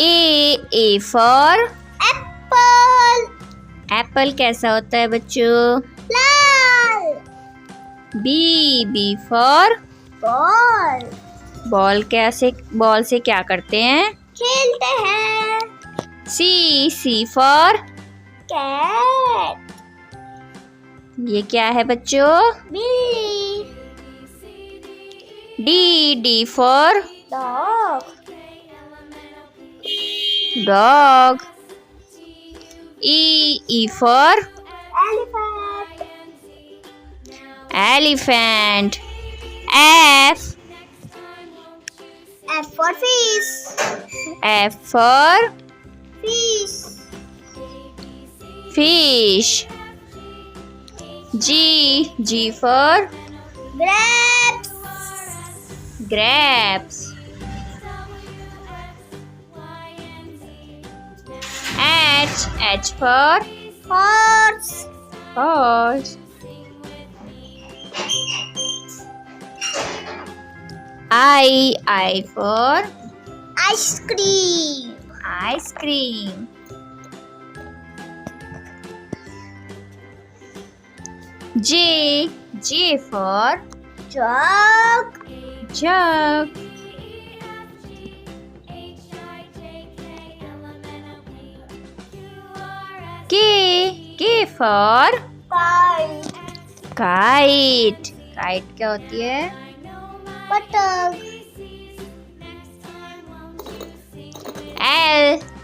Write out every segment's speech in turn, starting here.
A for Apple, Apple कैसा होता है बच्चों? लाल। B for बॉल, बॉल से क्या करते हैं? खेलते हैं। C for कैट, ये क्या है बच्चों? बिल्ली। D for dog, dog. E for elephant, elephant. F for fish, F for fish। fish. G for grapes, grapes. H for horse, horse. I for ice cream, ice cream. J for jug, jug. K for kite, kite. Kite क्या होती है? पतंग।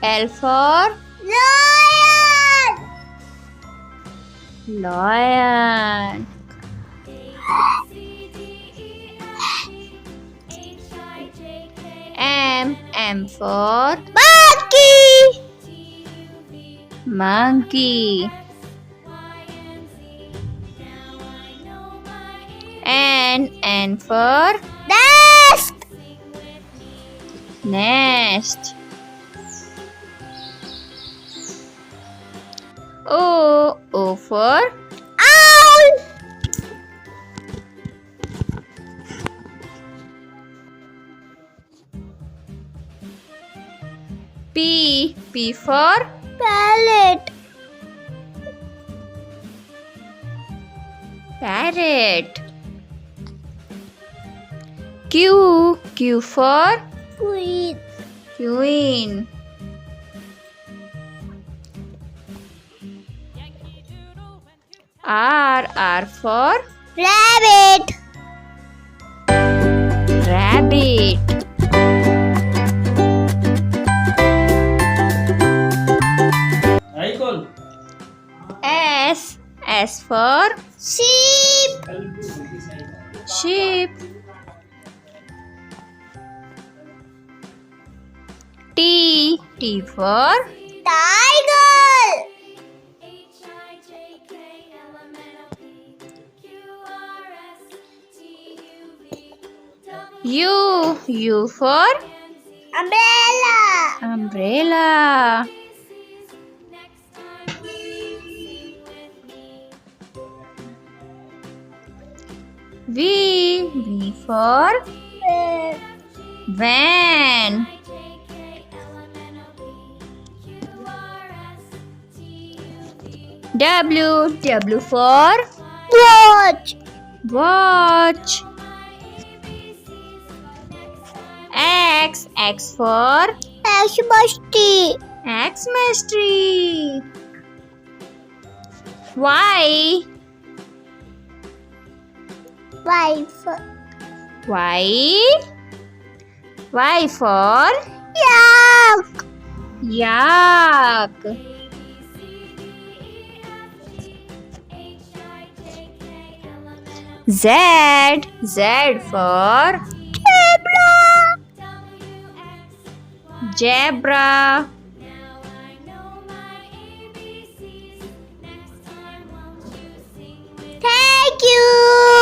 L for lion, lion. M for monkey, monkey. N for nest, nest. O for owl, P for parrot, parrot. Q for queen, queen. R for rabbit, rabbit. S for sheep, sheep. T for tiger, U for umbrella, umbrella. V for van. W for watch, watch. X for Xmas tree. Y for yak. Z for zebra. Thank you.